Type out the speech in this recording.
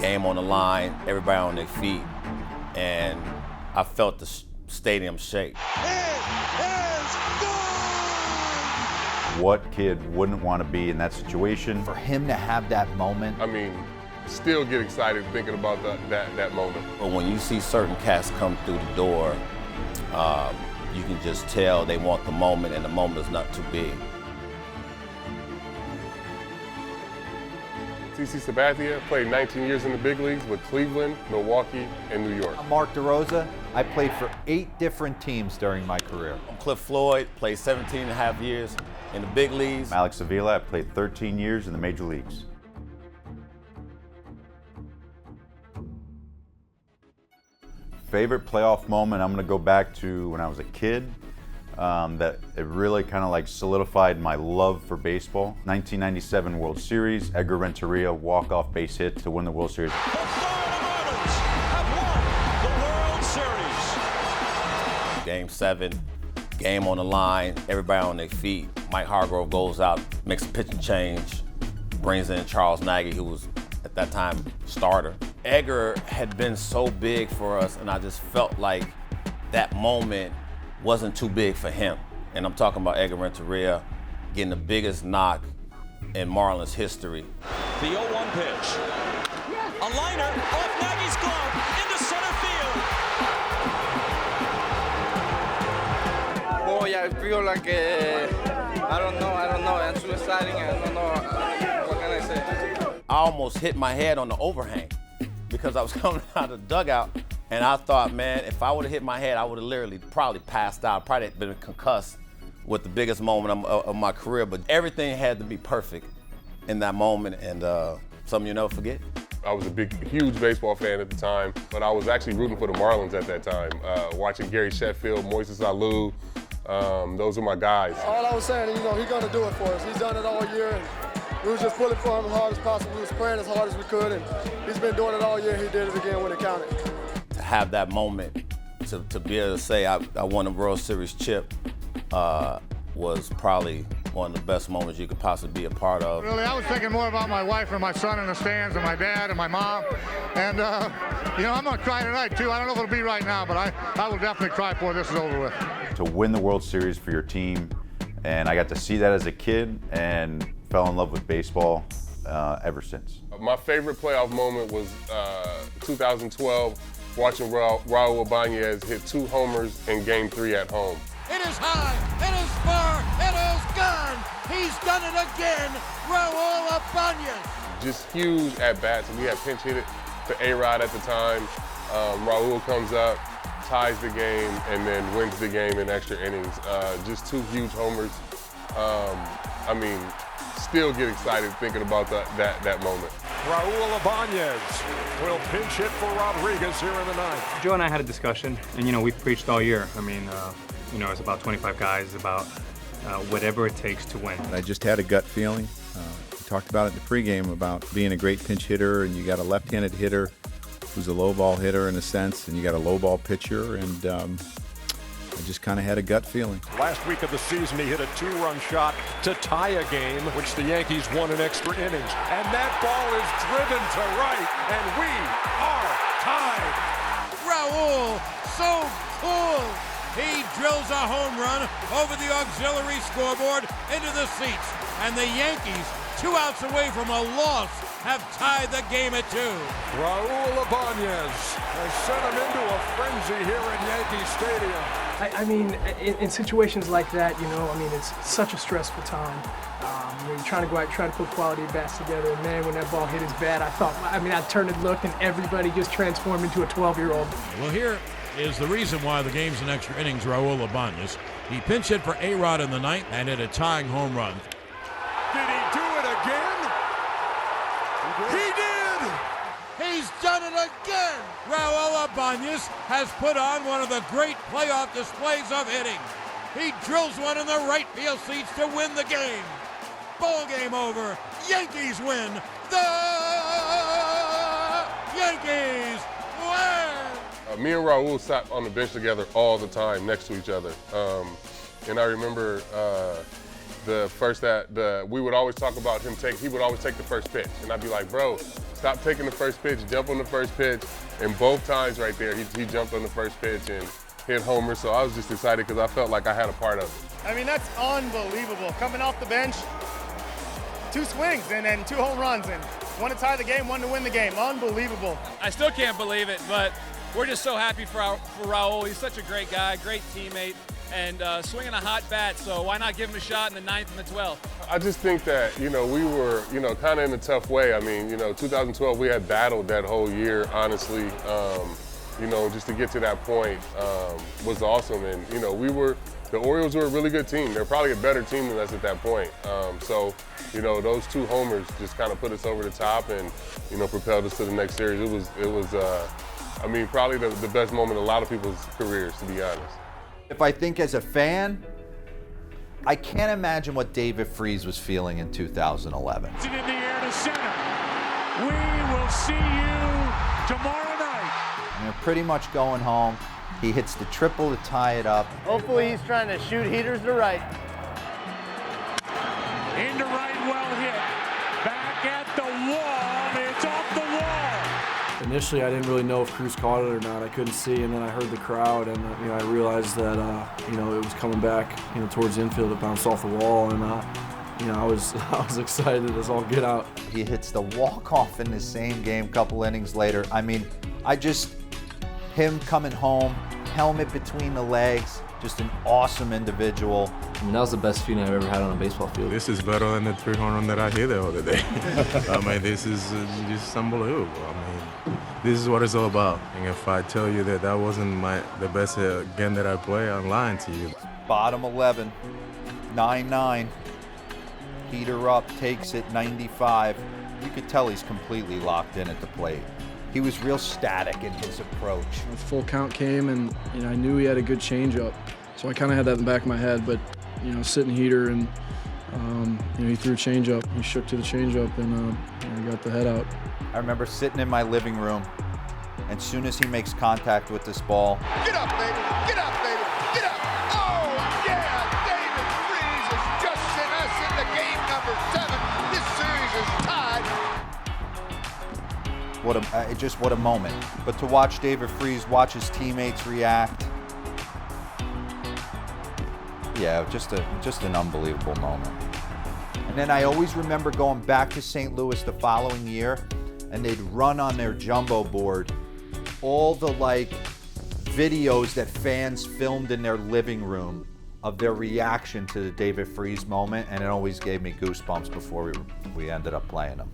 Game on the line, everybody on their feet, and I felt the stadium shake. What kid wouldn't want to be in that situation? For him to have that moment. I mean, still get excited thinking about that moment. But when you see certain cats come through the door, you can just tell they want the moment, and the moment is not too big. CC Sabathia played 19 years in the big leagues with Cleveland, Milwaukee, and New York. I'm Mark DeRosa. I played for 8 different teams during my career. I'm Cliff Floyd, played 17 and a half years in the big leagues. I'm Alex Avila. I played 13 years in the major leagues. Favorite playoff moment, I'm going to go back to when I was a kid. That it really kind of like solidified my love for baseball. 1997 World Series, Edgar Renteria walk-off base hit to win the World Series. The Florida Marlins have won the World Series. Game 7, game on the line, everybody on their feet. Mike Hargrove goes out, makes a pitching change, brings in Charles Nagy, who was at that time starter. Edgar had been so big for us, and I just felt like that moment wasn't too big for him. And I'm talking about Edgar Renteria getting the biggest knock in Marlins history. The 0-1 pitch. A liner off Nagy's glove into center field. Boy, I feel like, I don't know. I'm too exciting. I don't know. What can I say? I almost hit my head on the overhang because I was coming out of the dugout. And I thought, man, if I would have hit my head, I would have literally probably passed out, probably been concussed with the biggest moment of my career. But everything had to be perfect in that moment, and something you'll never forget. I was a huge baseball fan at the time, but I was actually rooting for the Marlins at that time. Watching Gary Sheffield, Moises Alou, those were my guys. All I was saying, he's going to do it for us. He's done it all year. And we was just pulling for him as hard as possible. We was praying as hard as we could, and he's been doing it all year. He did it again when it counted. To have that moment, to be able to say I won a World Series chip was probably one of the best moments you could possibly be a part of. Really, I was thinking more about my wife and my son in the stands and my dad and my mom. And, I'm going to cry tonight, too. I don't know if it'll be right now, but I will definitely cry before this is over with. To win the World Series for your team, and I got to see that as a kid and fell in love with baseball ever since. My favorite playoff moment was 2012, watching Raul Ibanez hit 2 homers in Game 3 at home. It is high, it is far, it is gone. He's done it again, Raul Ibanez. Just huge at-bats. We had pinch hit it to A-Rod at the time. Raul comes up, ties the game, and then wins the game in extra innings. Just 2 huge homers. Still get excited thinking about that moment. Raul Ibanez will pinch hit for Rodriguez here in the 9th. Joe and I had a discussion, and we've preached all year. It's about 25 guys, about whatever it takes to win. I just had a gut feeling. We talked about it in the pregame about being a great pinch hitter, and you got a left-handed hitter who's a low ball hitter in a sense, and you got a low ball pitcher, and I just kind of had a gut feeling. Last week of the season, he hit a 2-run shot to tie a game, which the Yankees won in extra innings. And that ball is driven to right, and we are tied. Raul, so cool. He drills a home run over the auxiliary scoreboard into the seats. And the Yankees, 2 outs away from a loss, have tied the game at 2. Raul Ibanez has sent him into a frenzy here at Yankee Stadium. In situations like that, it's such a stressful time. You're trying to go out, try to put quality bats together, and man, when that ball hit his bat, I thought, I turned and looked, and everybody just transformed into a 12-year-old. Well, here is the reason why the game's in extra innings, Raul Ibanez. He pinch hit for A-Rod in the 9th and hit a tying home run. Did he do it again? He did! He's done it again! Raul Ibanez has put on one of the great playoff displays of hitting. He drills one in the right field seats to win the game. Ball game over. Yankees win. The Yankees win! Me and Raul sat on the bench together all the time next to each other. And I remember we would always talk about him he would always take the first pitch. And I'd be like, bro, stop taking the first pitch, jump on the first pitch. And both times right there, he jumped on the first pitch and hit homer. So I was just excited because I felt like I had a part of it. I mean, that's unbelievable. Coming off the bench, 2 swings and then 2 home runs, and 1 to tie the game, 1 to win the game. Unbelievable. I still can't believe it, but we're just so happy for Raul. He's such a great guy, great teammate, and swinging a hot bat, so why not give him a shot in the 9th and the 12th? I just think that, we were, kind of in a tough way. I mean, 2012, we had battled that whole year, honestly. Just to get to that point was awesome. And, the Orioles were a really good team. They're probably a better team than us at that point. So, those 2 homers just kind of put us over the top and, propelled us to the next series. It was probably the best moment in a lot of people's careers, to be honest. If I think as a fan, I can't imagine what David Freese was feeling in 2011. It's in the air to center. We will see you tomorrow night. And they're pretty much going home. He hits the triple to tie it up. Hopefully he's trying to shoot heaters to right. Into right, well hit. Back at the wall. It's off the wall. Initially, I didn't really know if Cruz caught it or not. I couldn't see, and then I heard the crowd, and I realized that it was coming back, towards the infield. It bounced off the wall, and I was excited as all get out. He hits the walk-off in the same game. Couple innings later. I mean, him coming home, helmet between the legs, just an awesome individual. I mean, that was the best feeling I've ever had on a baseball field. This is better than the 3 home run that I hit the other day. I mean, this is just unbelievable. I mean, this is what it's all about. And if I tell you that that wasn't the best game that I play, I'm lying to you. Bottom 11, 9-9. Heater up, takes it 95. You could tell he's completely locked in at the plate. He was real static in his approach. The full count came, and I knew he had a good changeup, so I kind of had that in the back of my head. But sitting heater, and he threw a changeup. He shook to the changeup, and got the head out. I remember sitting in my living room, and as soon as he makes contact with this ball, get up, baby! Get up, baby! Get up! Oh yeah! David Freese has just sent us into game number 7. This series is tied. What a moment. But to watch David Freese, watch his teammates react. Yeah, just an unbelievable moment. And then I always remember going back to St. Louis the following year, and they'd run on their jumbo board all the videos that fans filmed in their living room of their reaction to the David Freese moment, and it always gave me goosebumps before we ended up playing them.